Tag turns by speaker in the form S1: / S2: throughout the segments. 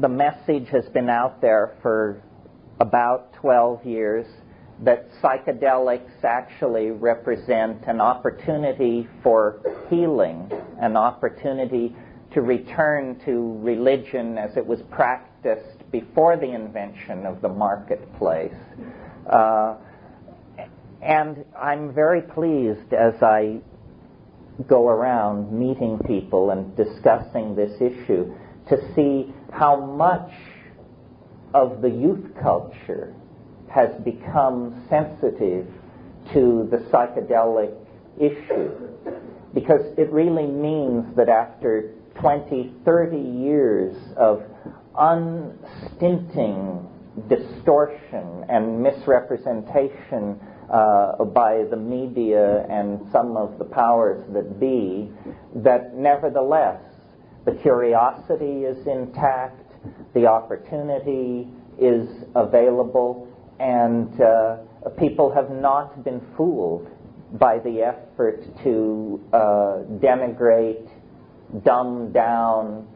S1: the message has been out there for about 12 years that psychedelics actually represent an opportunity for healing, an opportunity to return to religion as it was practiced before the invention of the marketplace. And I'm very pleased as I go around meeting people and discussing this issue to see how much of the youth culture has become sensitive to the psychedelic issue. Because it really means that after 20, 30 years of unstinting distortion and misrepresentation by the media and some of the powers that be, that nevertheless the curiosity is intact, the opportunity is available, and people have not been fooled by the effort to denigrate, dumb down,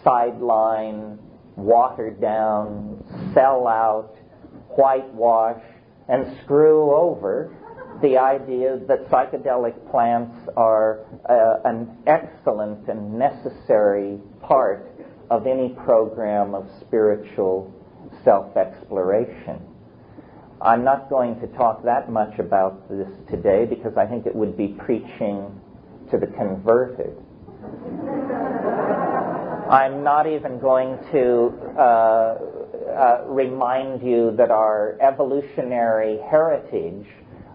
S1: sideline, water down, sell out, whitewash, and screw over the idea that psychedelic plants are an excellent and necessary part of any program of spiritual self-exploration. I'm not going to talk that much about this today because I think it would be preaching to the converted. I'm not even going to remind you that our evolutionary heritage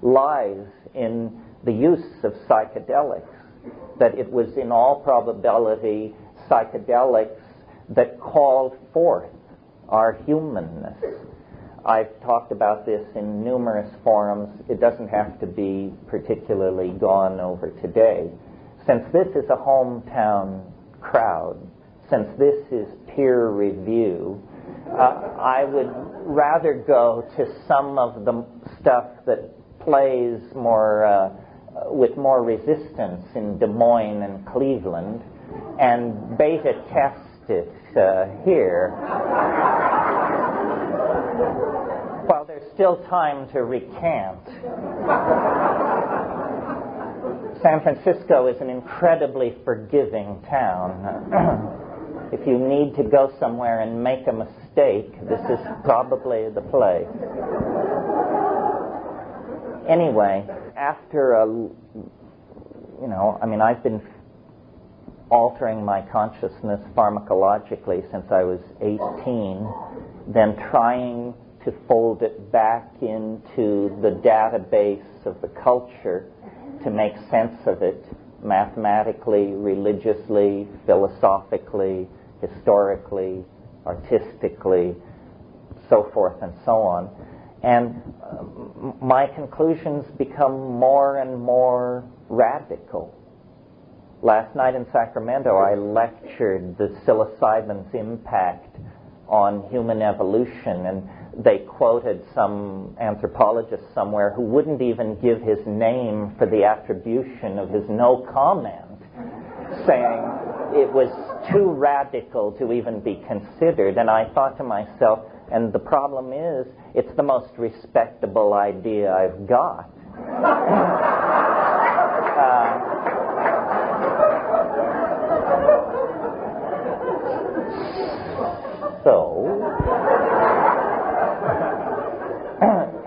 S1: lies in the use of psychedelics, that it was in all probability psychedelics that called forth our humanness. I've talked about this in numerous forums. It doesn't have to be particularly gone over today. Since this is a hometown crowd, since this is peer review, I would rather go to some of the stuff that plays more with more resistance in Des Moines and Cleveland and beta test it here. While there's still time to recant. San Francisco is an incredibly forgiving town. If you need to go somewhere and make a mistake, this is probably the place. Anyway, after I've been altering my consciousness pharmacologically since I was 18, then trying to fold it back into the database of the culture to make sense of it mathematically, religiously, philosophically, historically, artistically, so forth and so on. And my conclusions become more and more radical. Last night in Sacramento, I lectured the psilocybin's impact on human evolution, and they quoted some anthropologist somewhere who wouldn't even give his name for the attribution of his no comment, saying it was too radical to even be considered. And I thought to myself, and the problem is, it's the most respectable idea I've got.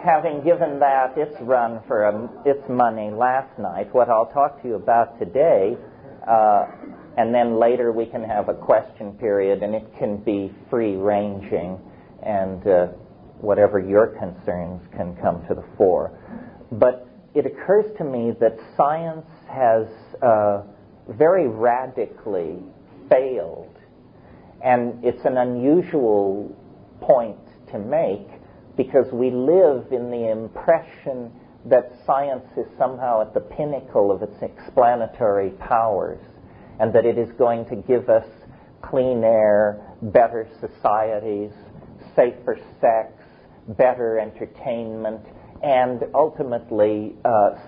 S1: Having given that its run for its money last night, what I'll talk to you about today, and then later we can have a question period, and it can be free-ranging, and whatever your concerns can come to the fore. But it occurs to me that science has very radically failed, and it's an unusual point to make, because we live in the impression that science is somehow at the pinnacle of its explanatory powers, and that it is going to give us clean air, better societies, safer sex, better entertainment, and ultimately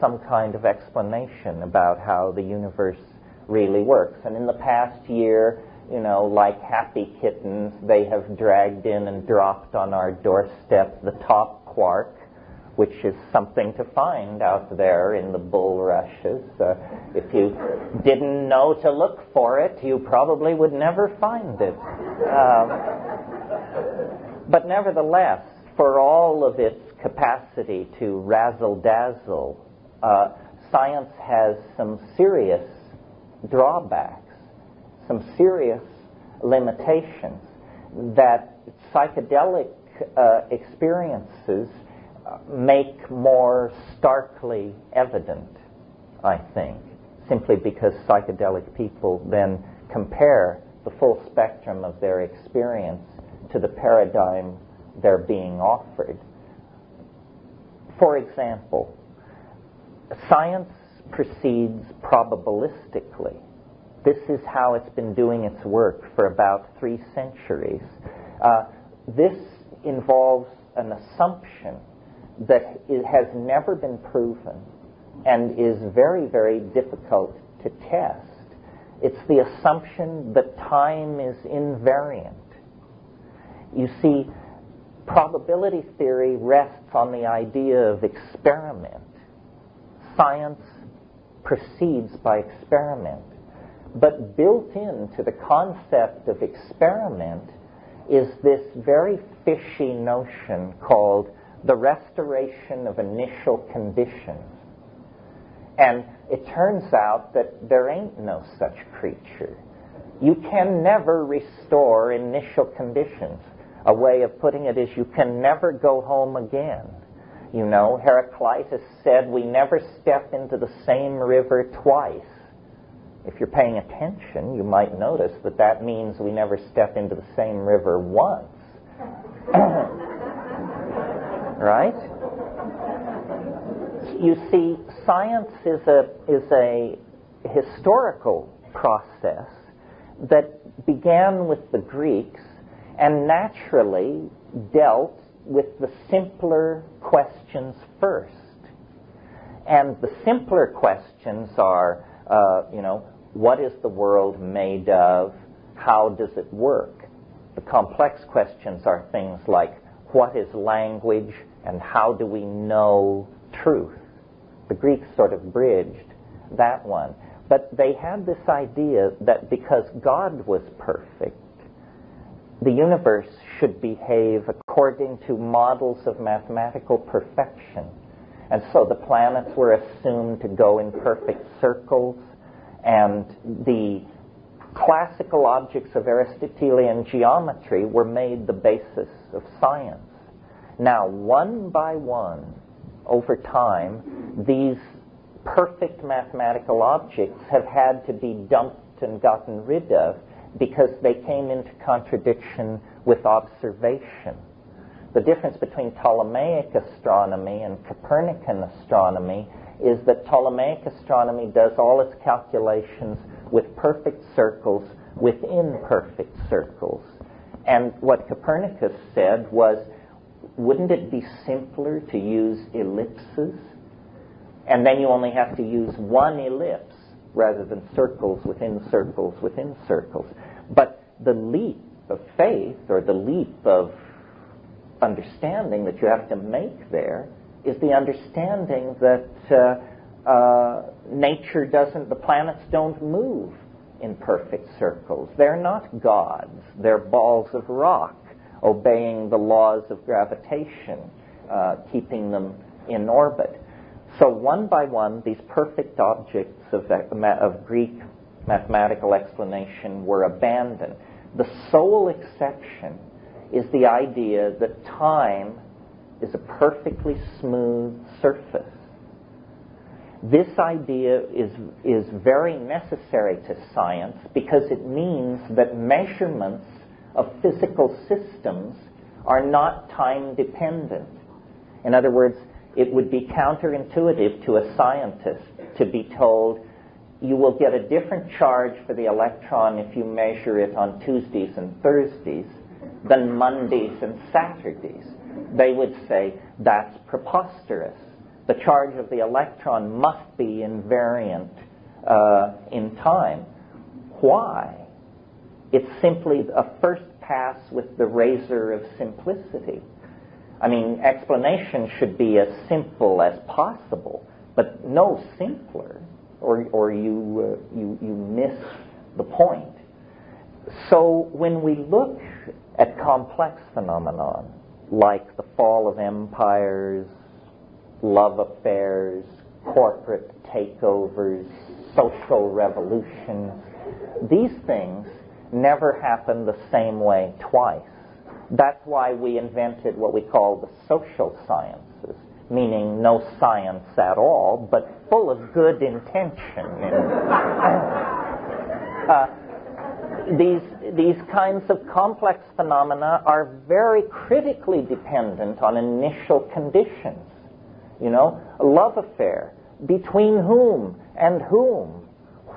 S1: some kind of explanation about how the universe really works. And in the past year, like happy kittens, they have dragged in and dropped on our doorstep the top quark, which is something to find out there in the bulrushes. If you didn't know to look for it, you probably would never find it. But nevertheless, for all of its capacity to razzle-dazzle, science has some serious drawbacks, some serious limitations that psychedelic experiences make more starkly evident, I think, simply because psychedelic people then compare the full spectrum of their experience to the paradigm they're being offered. For example, science proceeds probabilistically. This is how it's been doing its work for about 3 centuries. This involves an assumption that it has never been proven and is very, very difficult to test. It's the assumption that time is invariant. You see, probability theory rests on the idea of experiment. Science proceeds by experiment. But built into the concept of experiment is this very fishy notion called the restoration of initial conditions. And it turns out that there ain't no such creature. You can never restore initial conditions. A way of putting it is you can never go home again. Heraclitus said we never step into the same river twice. If you're paying attention, you might notice that that means we never step into the same river once. Right? You see, science is a historical process that began with the Greeks and naturally dealt with the simpler questions first. And the simpler questions are, what is the world made of? How does it work? The complex questions are things like, what is language and how do we know truth? The Greeks sort of bridged that one. But they had this idea that because God was perfect, the universe should behave according to models of mathematical perfection. And so the planets were assumed to go in perfect circles, and the classical objects of Aristotelian geometry were made the basis of science. Now, one by one, over time, these perfect mathematical objects have had to be dumped and gotten rid of because they came into contradiction with observation. The difference between Ptolemaic astronomy and Copernican astronomy is that Ptolemaic astronomy does all its calculations with perfect circles within perfect circles. And what Copernicus said was, wouldn't it be simpler to use ellipses? And then you only have to use one ellipse rather than circles within circles within circles. But the leap of faith, or the leap of understanding that you have to make there, is the understanding that nature doesn't, the planets don't move in perfect circles. They're not gods. They're balls of rock obeying the laws of gravitation, keeping them in orbit. So one by one, these perfect objects of Greek mathematical explanation were abandoned. The sole exception is the idea that time is a perfectly smooth surface. This idea is very necessary to science because it means that measurements of physical systems are not time-dependent. In other words, it would be counterintuitive to a scientist to be told, you will get a different charge for the electron if you measure it on Tuesdays and Thursdays than Mondays and Saturdays. They would say, that's preposterous. The charge of the electron must be invariant in time. Why? It's simply a first pass with the razor of simplicity. I mean, explanation should be as simple as possible, but no simpler, or you miss the point. So when we look at complex phenomenon, like the fall of empires, love affairs, corporate takeovers, social revolutions, these things never happen the same way twice. That's why we invented what we call the social sciences, meaning no science at all, but full of good intention. These kinds of complex phenomena are very critically dependent on initial conditions. You know, a love affair, between whom and whom,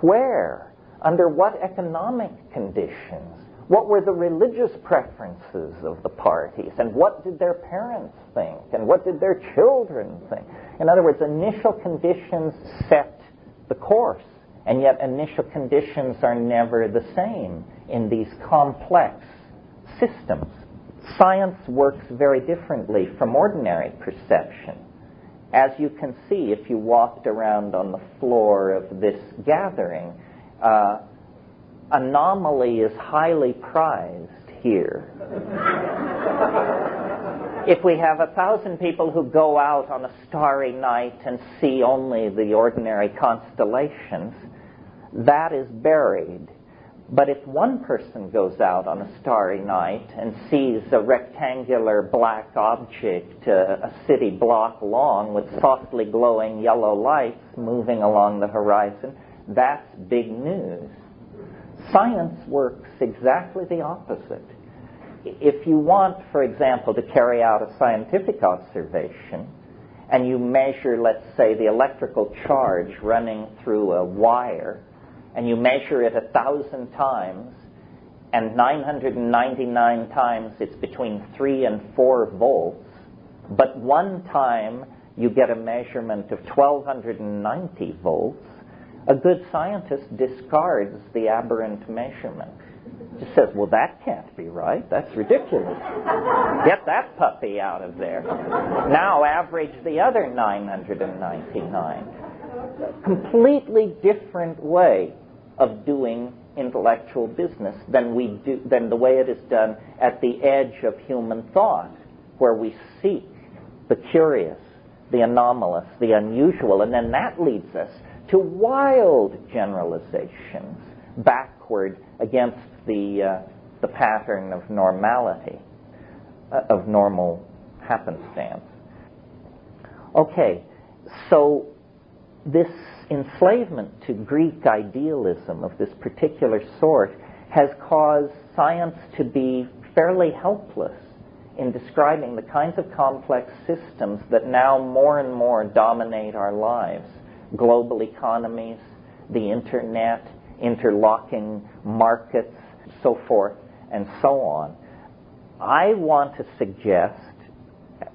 S1: where, under what economic conditions, what were the religious preferences of the parties, and what did their parents think, and what did their children think. In other words, initial conditions set the course, and yet initial conditions are never the same in these complex systems. Science works very differently from ordinary perception. As you can see if you walked around on the floor of this gathering, anomaly is highly prized here. If we have 1,000 people who go out on a starry night and see only the ordinary constellations, that is buried. But if one person goes out on a starry night and sees a rectangular black object a city block long with softly glowing yellow lights moving along the horizon, that's big news. Science works exactly the opposite. If you want, for example, to carry out a scientific observation, and you measure, let's say, the electrical charge running through a wire, and you measure it 1,000 times, and 999 times it's between 3 and 4 volts, but one time you get a measurement of 1,290 volts, a good scientist discards the aberrant measurement. Just says, well, that can't be right. That's ridiculous. Get that puppy out of there. Now average the other 999. Completely different way of doing intellectual business than the way it is done at the edge of human thought, where we seek the curious, the anomalous, the unusual, and then that leads us to wild generalizations backward against the pattern of normality, of normal happenstance. Okay, so this enslavement to Greek idealism of this particular sort has caused science to be fairly helpless in describing the kinds of complex systems that now more and more dominate our lives. Global economies, the internet, interlocking markets, so forth and so on. I want to suggest,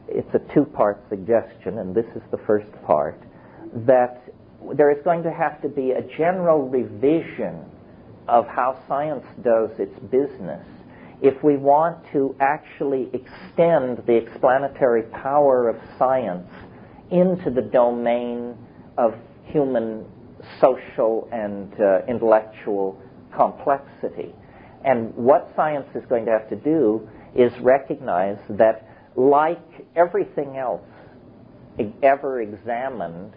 S1: it's a two-part suggestion, and this is the first part, that there is going to have to be a general revision of how science does its business if we want to actually extend the explanatory power of science into the domain of human social and intellectual complexity. And what science is going to have to do is recognize that, like everything else ever examined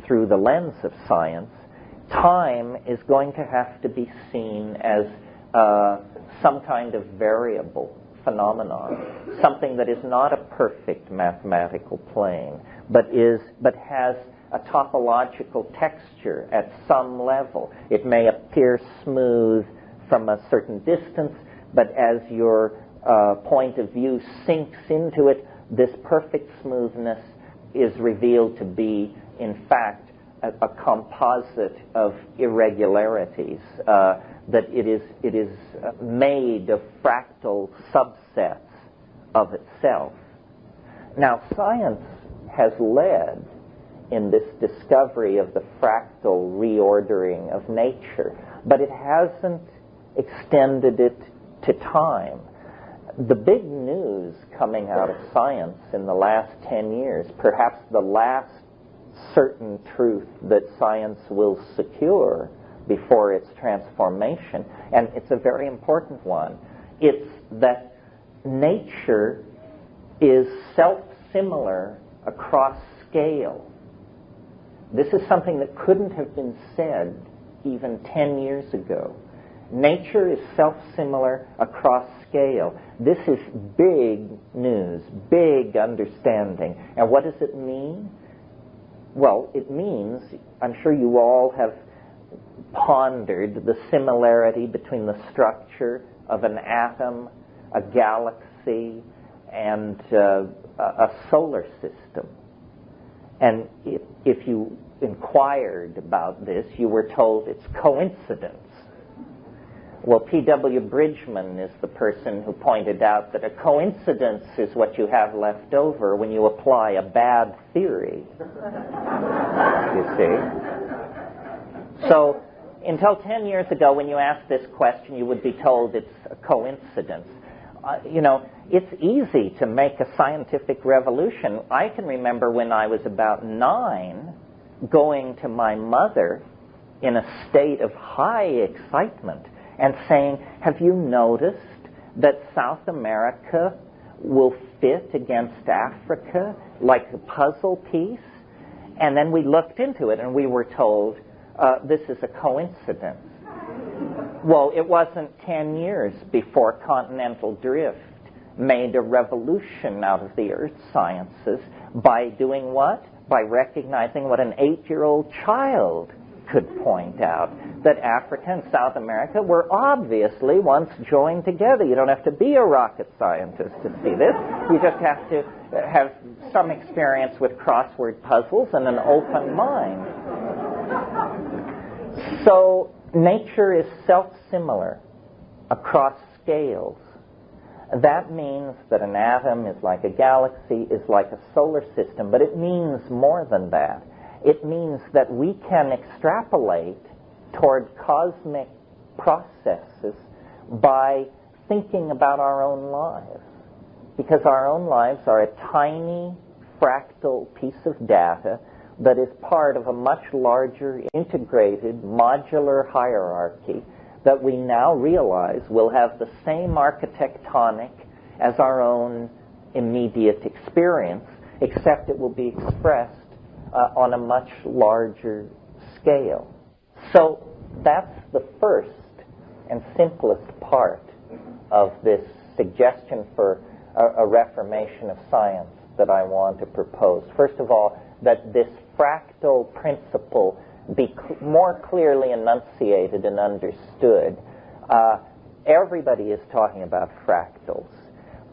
S1: through the lens of science, time is going to have to be seen as some kind of variable phenomenon, something that is not a perfect mathematical plane, but has a topological texture at some level. It may appear smooth from a certain distance, but as your point of view sinks into it, this perfect smoothness is revealed to be, in fact, a composite of irregularities, that it is made of fractal subsets of itself. Now, science has led in this discovery of the fractal reordering of nature, but it hasn't extended it to time. The big news coming out of science in the last 10 years, perhaps the last certain truth that science will secure before its transformation, and it's a very important one, it's that nature is self-similar across scale. This is something that couldn't have been said even 10 years ago. Nature is self-similar across scale. This is big news, big understanding. And what does it mean? Well, it means, I'm sure you all have pondered the similarity between the structure of an atom, a galaxy, and a solar system. And if you inquired about this, you were told it's coincidence. Well, P.W. Bridgman is the person who pointed out that a coincidence is what you have left over when you apply a bad theory. You see? So, until 10 years ago, when you asked this question, you would be told it's a coincidence. It's easy to make a scientific revolution. I can remember when I was about 9, going to my mother in a state of high excitement and saying, have you noticed that South America will fit against Africa like a puzzle piece? And then we looked into it and we were told, this is a coincidence. Well, it wasn't 10 years before continental drift made a revolution out of the earth sciences by doing what? By recognizing what an 8-year-old child could point out, that Africa and South America were obviously once joined together. You don't have to be a rocket scientist to see this. You just have to have some experience with crossword puzzles and an open mind. So nature is self-similar across scales. That means that an atom is like a galaxy, is like a solar system, but it means more than that. It means that we can extrapolate toward cosmic processes by thinking about our own lives. Because our own lives are a tiny fractal piece of data that is part of a much larger, integrated, modular hierarchy that we now realize will have the same architectonic as our own immediate experience, except it will be expressed on a much larger scale. So that's the first and simplest part of this suggestion for a reformation of science that I want to propose. First of all, that this fractal principle be more clearly enunciated and understood. Everybody is talking about fractals,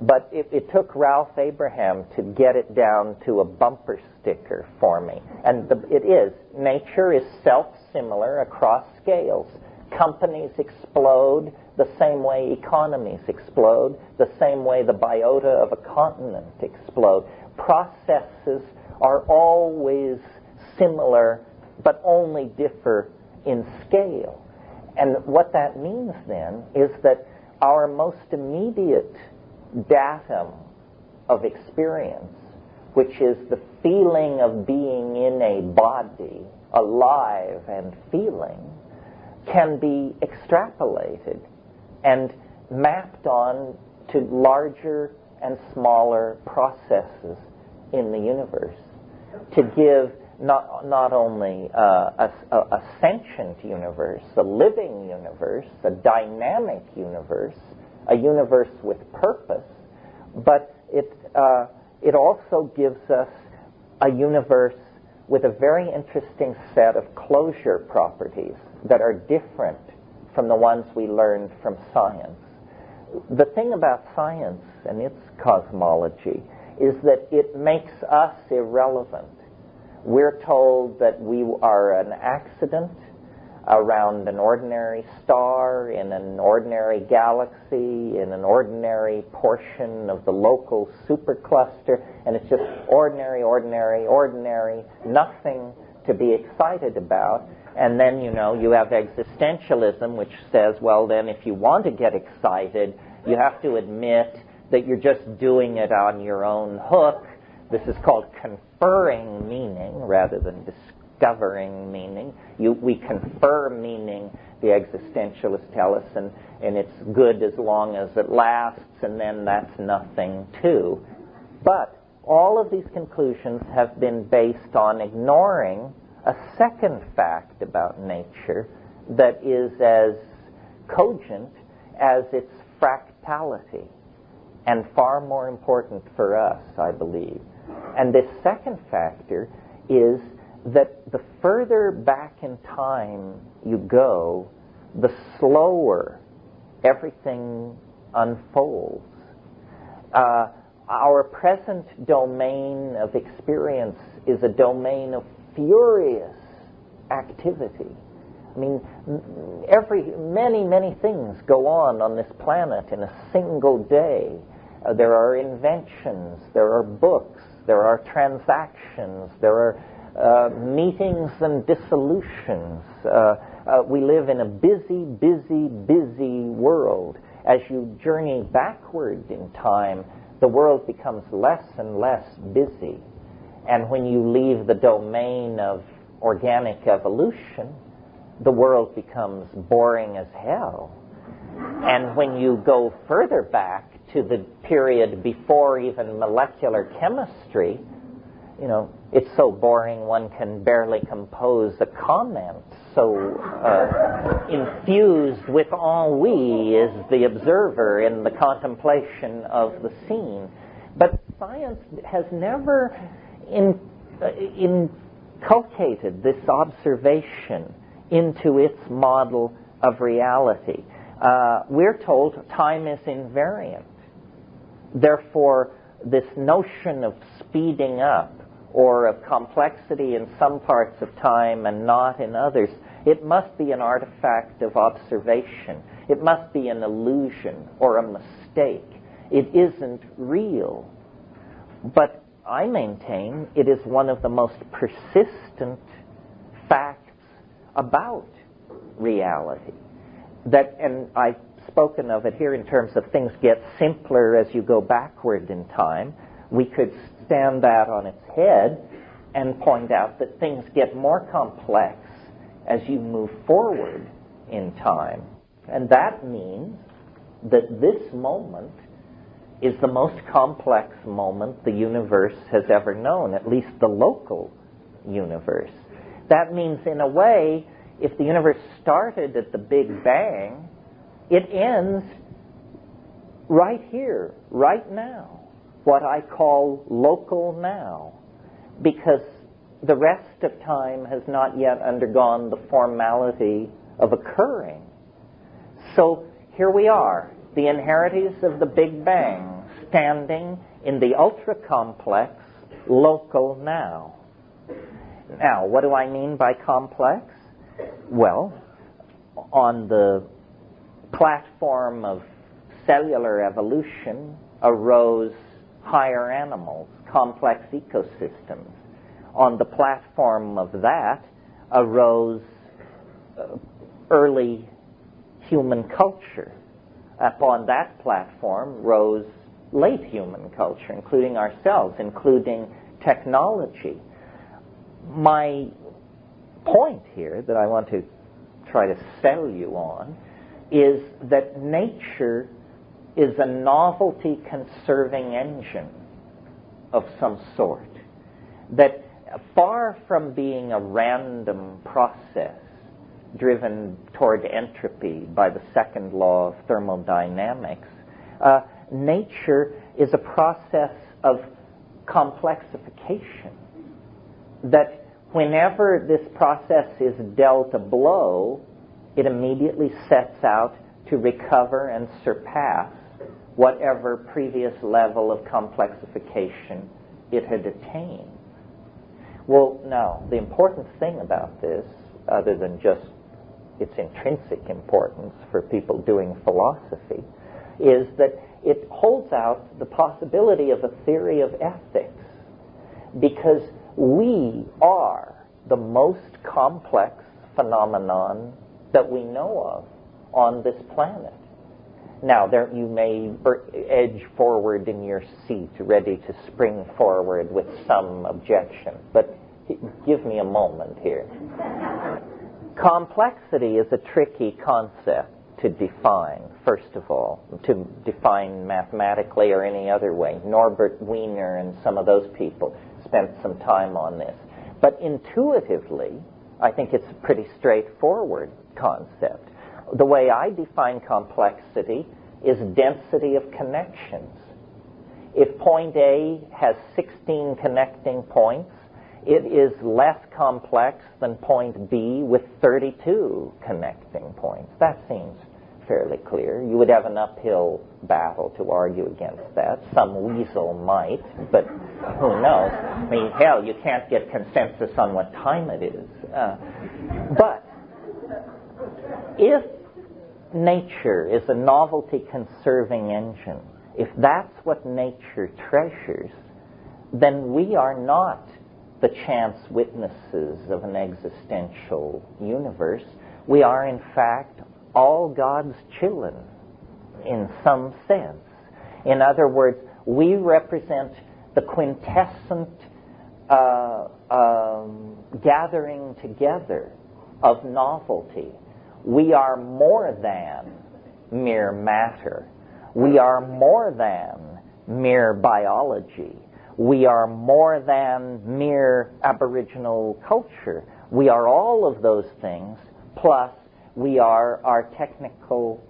S1: but it took Ralph Abraham to get it down to a bumper sticker for me. And it is. Nature is self-similar across scales. Companies explode the same way economies explode, the same way the biota of a continent explode. Processes are always similar, but only differ in scale. And what that means then is that our most immediate datum of experience, which is the feeling of being in a body, alive and feeling, can be extrapolated and mapped on to larger and smaller processes in the universe to give not only a sentient universe, a living universe, a dynamic universe, a universe with purpose, but it also gives us a universe with a very interesting set of closure properties that are different from the ones we learned from science. The thing about science and its cosmology is that it makes us irrelevant. We're told that we are an accident around an ordinary star, in an ordinary galaxy, in an ordinary portion of the local supercluster, and it's just ordinary, ordinary, ordinary, nothing to be excited about. And then, you have existentialism, which says, well, then if you want to get excited, you have to admit that you're just doing it on your own hook. This is called conferring meaning rather than discovering meaning. We confer meaning, the existentialists tell us, and it's good as long as it lasts, and then that's nothing too. But all of these conclusions have been based on ignoring a second fact about nature that is as cogent as its fractality, and far more important for us, I believe. And this second factor is that the further back in time you go, the slower everything unfolds. Our present domain of experience is a domain of furious activity. I mean, many things go on this planet in a single day. There are inventions, there are books, there are transactions, there are meetings and dissolutions. We live in a busy world. As you journey backward in time, the world becomes less and less busy. And when you leave the domain of organic evolution, the world becomes boring as hell. And when you go further back to the period before even molecular chemistry, it's so boring one can barely compose a comment. So infused with ennui is the observer in the contemplation of the scene. But science has never inculcated this observation into its model of reality. We're told time is invariant. Therefore, this notion of speeding up or of complexity in some parts of time and not in others, it must be an artifact of observation. It must be an illusion or a mistake. It isn't real. But I maintain it is one of the most persistent facts about reality. And I've spoken of it here in terms of things get simpler as you go backward in time. We could stand that on its head and point out that things get more complex as you move forward in time. And that means that this moment is the most complex moment the universe has ever known, at least the local universe. That means, in a way, if the universe started at the Big Bang, it ends right here, right now, what I call local now, because the rest of time has not yet undergone the formality of occurring. So here we are, the inheritors of the Big Bang, standing in the ultra-complex local now. Now, what do I mean by complex? Well, on the platform of cellular evolution arose higher animals, complex ecosystems. On the platform of that arose early human culture. Upon that platform rose late human culture, including ourselves, including technology. My point here that I want to try to sell you on is that nature is a novelty-conserving engine of some sort. That far from being a random process driven toward entropy by the second law of thermodynamics, nature is a process of complexification. That whenever this process is dealt a blow, it immediately sets out to recover and surpass whatever previous level of complexification it had attained. Well, now, the important thing about this, other than just its intrinsic importance for people doing philosophy, is that it holds out the possibility of a theory of ethics, because we are the most complex phenomenon that we know of on this planet. Now, you may edge forward in your seat, ready to spring forward with some objection, but give me a moment here. Complexity is a tricky concept to define, first of all, to define mathematically or any other way. Norbert Wiener and some of those people spent some time on this. But intuitively, I think it's a pretty straightforward concept. The way I define complexity is density of connections. If point A has 16 connecting points, it is less complex than point B with 32 connecting points. That seems fairly clear. You would have an uphill battle to argue against that. Some weasel might, but who knows? I mean, hell, you can't get consensus on what time it is. But if nature is a novelty-conserving engine, if that's what nature treasures, then we are not the chance witnesses of an existential universe. We are, in fact, all God's children in some sense. In other words, we represent the quintessent gathering together of novelty. We are more than mere matter. We are more than mere biology. We are more than mere aboriginal culture. We are all of those things, plus we are our technical,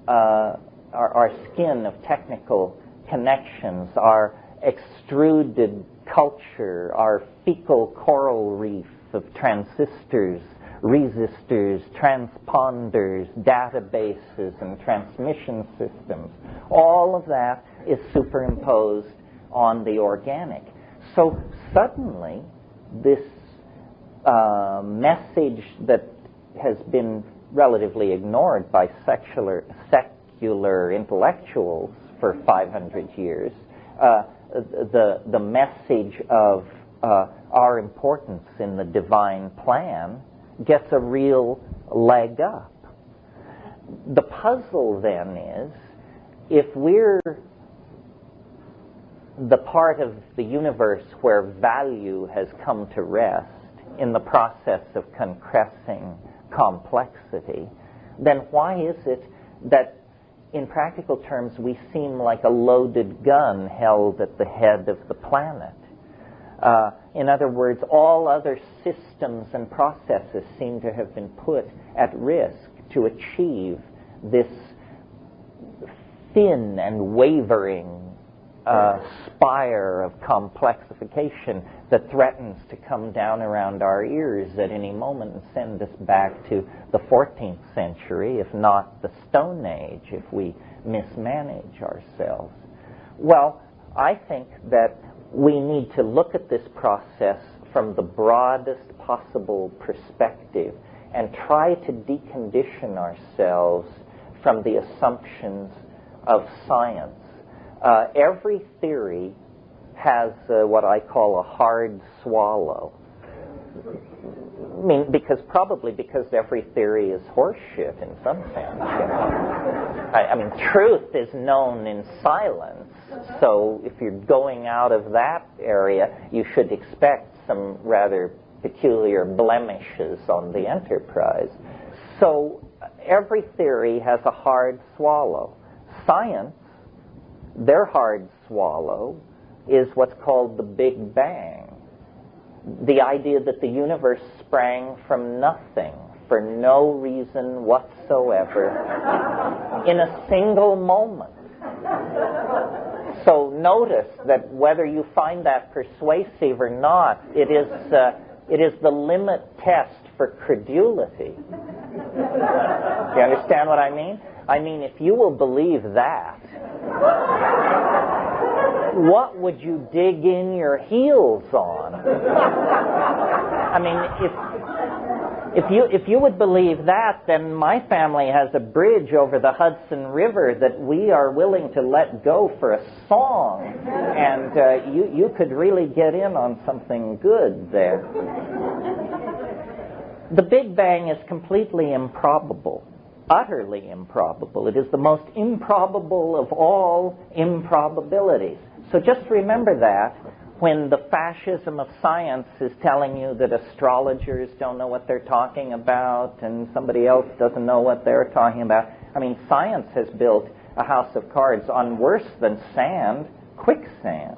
S1: our skin of technical connections, our extruded culture, our fecal coral reef of transistors, resistors, transponders, databases, and transmission systems. All of that is superimposed on the organic. So suddenly, this message that has been relatively ignored by secular intellectuals for 500 years, the message of our importance in the divine plan gets a real leg up. The puzzle then is, if we're the part of the universe where value has come to rest in the process of compressing complexity, then why is it that in practical terms we seem like a loaded gun held at the head of the planet? In other words, all other systems and processes seem to have been put at risk to achieve this thin and wavering spire of complexification that threatens to come down around our ears at any moment and send us back to the 14th century, if not the Stone Age, if we mismanage ourselves. Well, I think that we need to look at this process from the broadest possible perspective and try to decondition ourselves from the assumptions of science. Every theory has what I call a hard swallow. I mean, because every theory is horseshit in some sense. You know? I mean, truth is known in silence, so if you're going out of that area, you should expect some rather peculiar blemishes on the enterprise. So every theory has a hard swallow. Science, their hard swallow, is what's called the Big Bang. The idea that the universe sprang from nothing, for no reason whatsoever, in a single moment. So notice that whether you find that persuasive or not, it is the limit test for credulity. Do you understand what I mean? I mean, if you will believe that, what would you dig in your heels on? I mean, if you would believe that, then my family has a bridge over the Hudson River that we are willing to let go for a song, and you could really get in on something good there. The Big Bang is completely improbable, utterly improbable. It is the most improbable of all improbabilities. So just remember that when the fascism of science is telling you that astrologers don't know what they're talking about and somebody else doesn't know what they're talking about. I mean, science has built a house of cards on worse than sand, quicksand.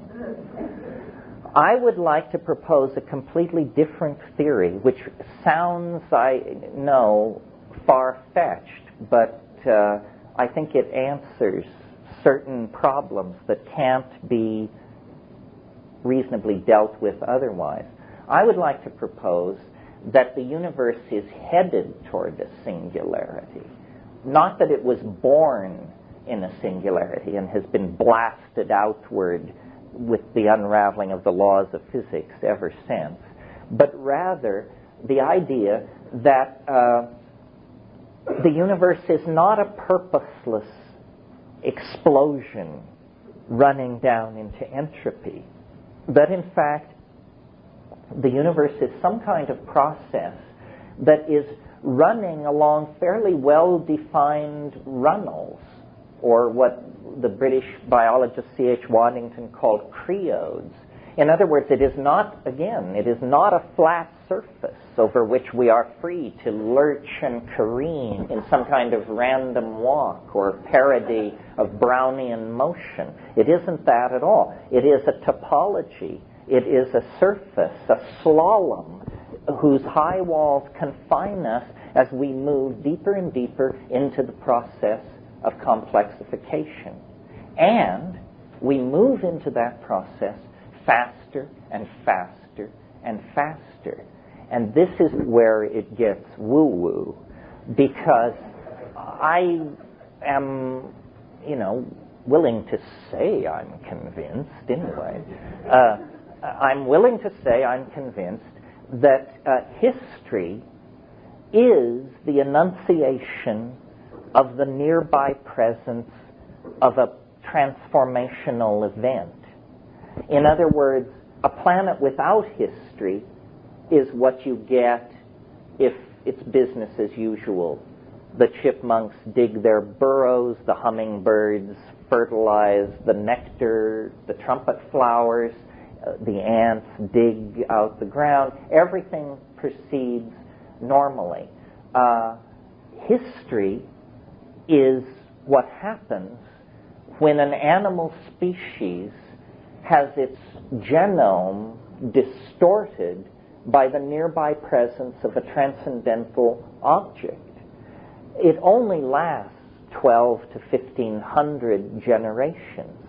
S1: I would like to propose a completely different theory, which sounds, I know, far-fetched, but I think it answers certain problems that can't be reasonably dealt with otherwise. I would like to propose that the universe is headed toward a singularity, not that it was born in a singularity and has been blasted outward with the unraveling of the laws of physics ever since, but rather the idea that the universe is not a purposeless explosion running down into entropy, but in fact the universe is some kind of process that is running along fairly well-defined runnels, or what the British biologist C.H. Waddington called creodes. In other words, it is not, again, it is not a flat surface over which we are free to lurch and careen in some kind of random walk or parody of Brownian motion. It isn't that at all. It is a topology. It is a surface, a slalom, whose high walls confine us as we move deeper and deeper into the process of complexification. And we move into that process faster and faster and faster. And this is where it gets woo-woo, because I am, willing to say I'm convinced, anyway. I'm willing to say I'm convinced that history is the enunciation of the nearby presence of a transformational event. In other words, a planet without history is what you get if it's business as usual. The chipmunks dig their burrows, the hummingbirds fertilize the nectar, the trumpet flowers, the ants dig out the ground. Everything proceeds normally. History is what happens when an animal species has its genome distorted by the nearby presence of a transcendental object. It only lasts 12 to 1500 generations.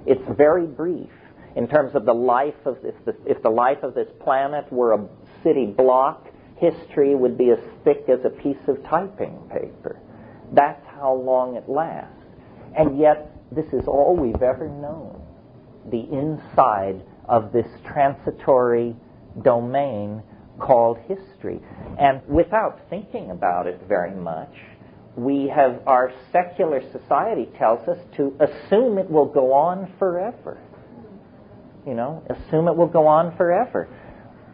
S1: It's very brief. In terms of the life of if the life of this planet were a city block, history would be as thick as a piece of typing paper. That's how long it lasts. And yet, this is all we've ever known, the inside of this transitory domain called history. And without thinking about it very much, our secular society tells us to assume it will go on forever. Assume it will go on forever.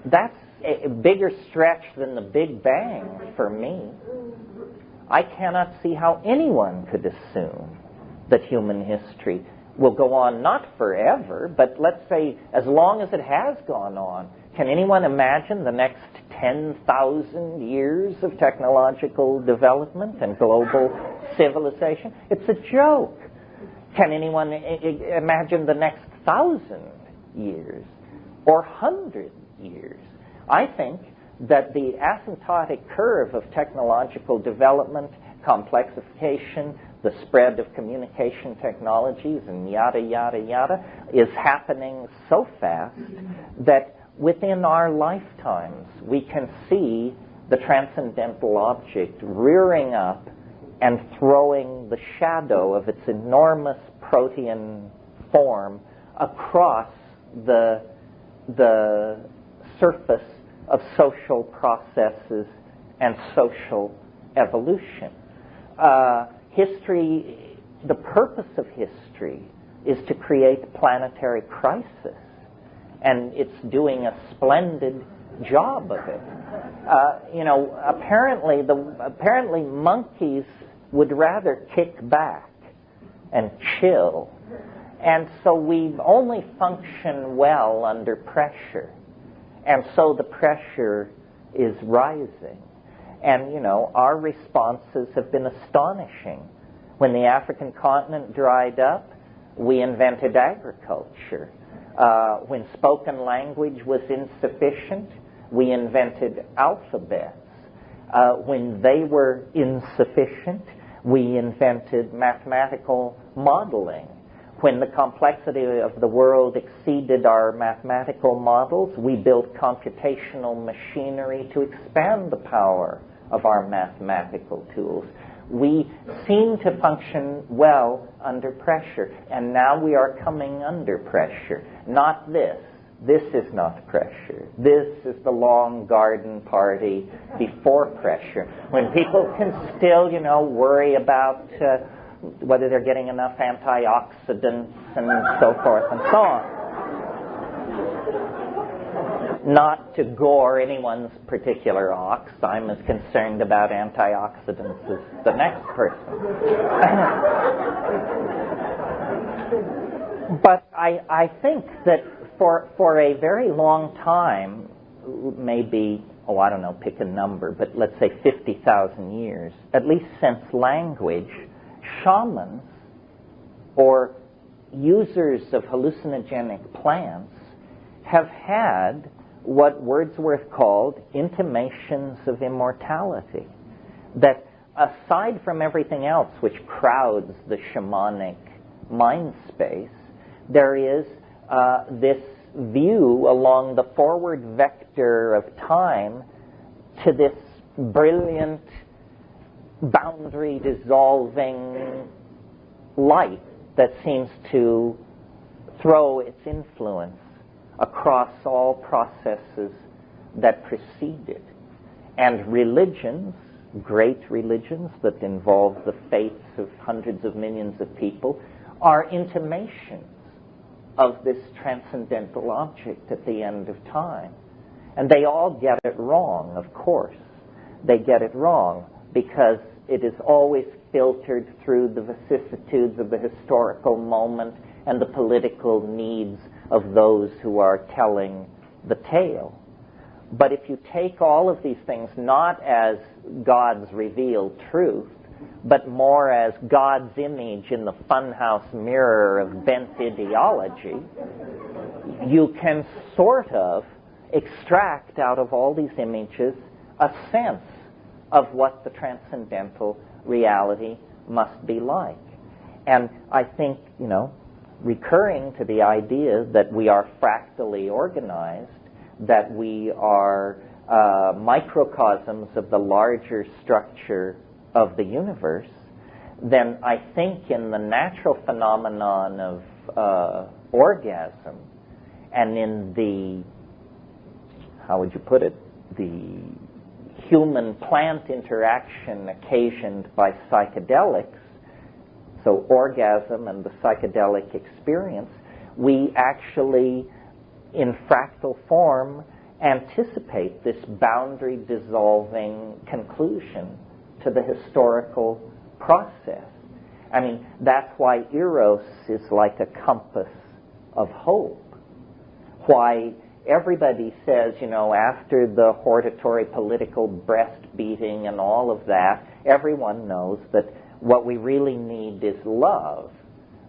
S1: That's a bigger stretch than the Big Bang for me. I cannot see how anyone could assume that human history will go on not forever, but let's say as long as it has gone on. Can anyone imagine the next 10,000 years of technological development and global civilization? It's a joke. Can anyone imagine the next 1,000 years or 100 years? I think that the asymptotic curve of technological development, complexification, the spread of communication technologies, and yada, yada, yada, is happening so fast that within our lifetimes we can see the transcendental object rearing up and throwing the shadow of its enormous protean form across the surface of social processes and social evolution. History, the purpose of history is to create planetary crisis, and it's doing a splendid job of it. Apparently monkeys would rather kick back and chill. And so we only function well under pressure. And so the pressure is rising. And, our responses have been astonishing. When the African continent dried up, we invented agriculture. When spoken language was insufficient, we invented alphabets. When they were insufficient, we invented mathematical modeling. When the complexity of the world exceeded our mathematical models, we built computational machinery to expand the power of our mathematical tools. We seem to function well under pressure, and now we are coming under pressure. Not this. This is not pressure. This is the long garden party before pressure, when people can still, worry about whether they're getting enough antioxidants and so forth and so on. Not to gore anyone's particular ox. I'm as concerned about antioxidants as the next person. But I think that for a very long time, maybe, I don't know, pick a number, but let's say 50,000 years, at least since language, shamans or users of hallucinogenic plants have had what Wordsworth called intimations of immortality. That aside from everything else which crowds the shamanic mind space, there is this view along the forward vector of time to this brilliant, boundary-dissolving light that seems to throw its influence across all processes that precede it. And religions, great religions that involve the faiths of hundreds of millions of people, are intimations of this transcendental object at the end of time. And they all get it wrong, of course. They get it wrong because it is always filtered through the vicissitudes of the historical moment and the political needs of those who are telling the tale. But if you take all of these things not as God's revealed truth, but more as God's image in the funhouse mirror of bent ideology, you can sort of extract out of all these images a sense of what the transcendental reality must be like. And I think, recurring to the idea that we are fractally organized, that we are microcosms of the larger structure of the universe, then I think in the natural phenomenon of orgasm and in the, how would you put it, the human-plant interaction occasioned by psychedelics, so orgasm and the psychedelic experience, we actually, in fractal form, anticipate this boundary-dissolving conclusion to the historical process. I mean, that's why Eros is like a compass of hope. Why everybody says, after the hortatory political breast beating and all of that, everyone knows that what we really need is love,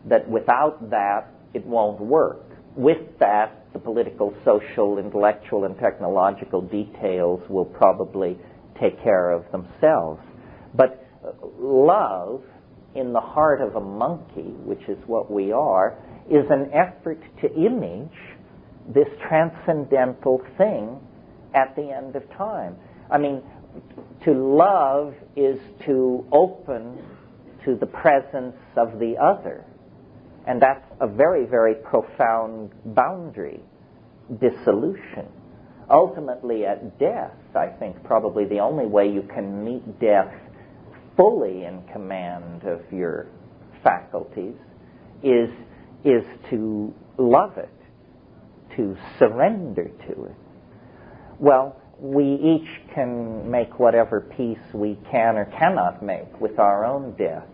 S1: that without that, it won't work. With that, the political, social, intellectual, and technological details will probably take care of themselves. But love, in the heart of a monkey, which is what we are, is an effort to image this transcendental thing at the end of time. I mean, to love is to open to the presence of the other. And that's a very, very profound boundary, dissolution. Ultimately, at death, I think probably the only way you can meet death fully in command of your faculties is to love it, to surrender to it. Well, we each can make whatever peace we can or cannot make with our own death.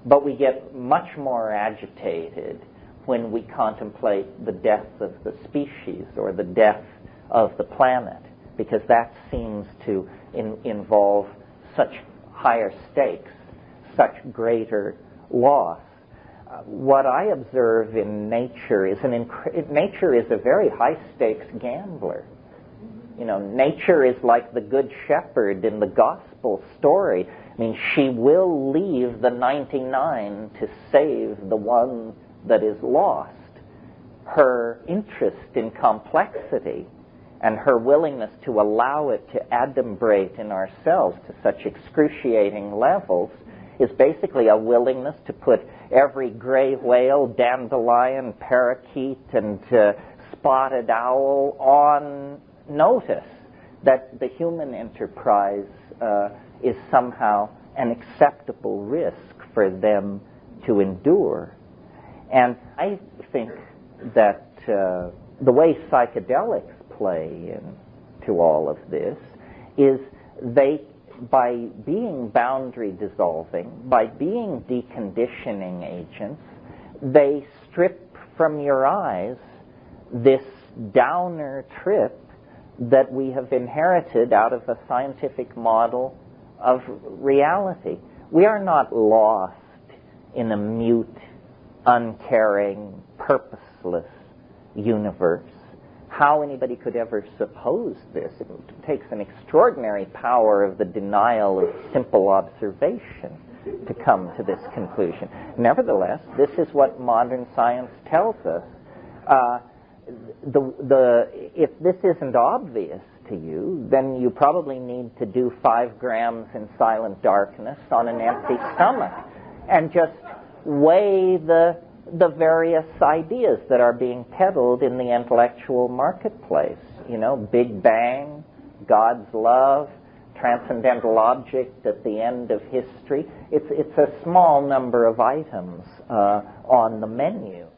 S1: But we get much more agitated when we contemplate the death of the species or the death of the planet, because that seems to involve such higher stakes, such greater loss. What I observe in nature is nature is a very high-stakes gambler. You know, nature is like the good shepherd in the gospel story. I mean, she will leave the 99 to save the one that is lost. Her interest in complexity and her willingness to allow it to adumbrate in ourselves to such excruciating levels is basically a willingness to put every gray whale, dandelion, parakeet, and spotted owl on notice that the human enterprise is somehow an acceptable risk for them to endure. And I think that the way psychedelics play into all of this is by being boundary dissolving, by being deconditioning agents, they strip from your eyes this downer trip that we have inherited out of a scientific model of reality. We are not lost in a mute, uncaring, purposeless universe. How anybody could ever suppose this? It takes an extraordinary power of the denial of simple observation to come to this conclusion. Nevertheless, this is what modern science tells us. If this isn't obvious to you, then you probably need to do 5 grams in silent darkness on an empty stomach and just weigh the various ideas that are being peddled in the intellectual marketplace. You know, Big Bang, God's love, transcendental object at the end of history. It's a small number of items on the menu.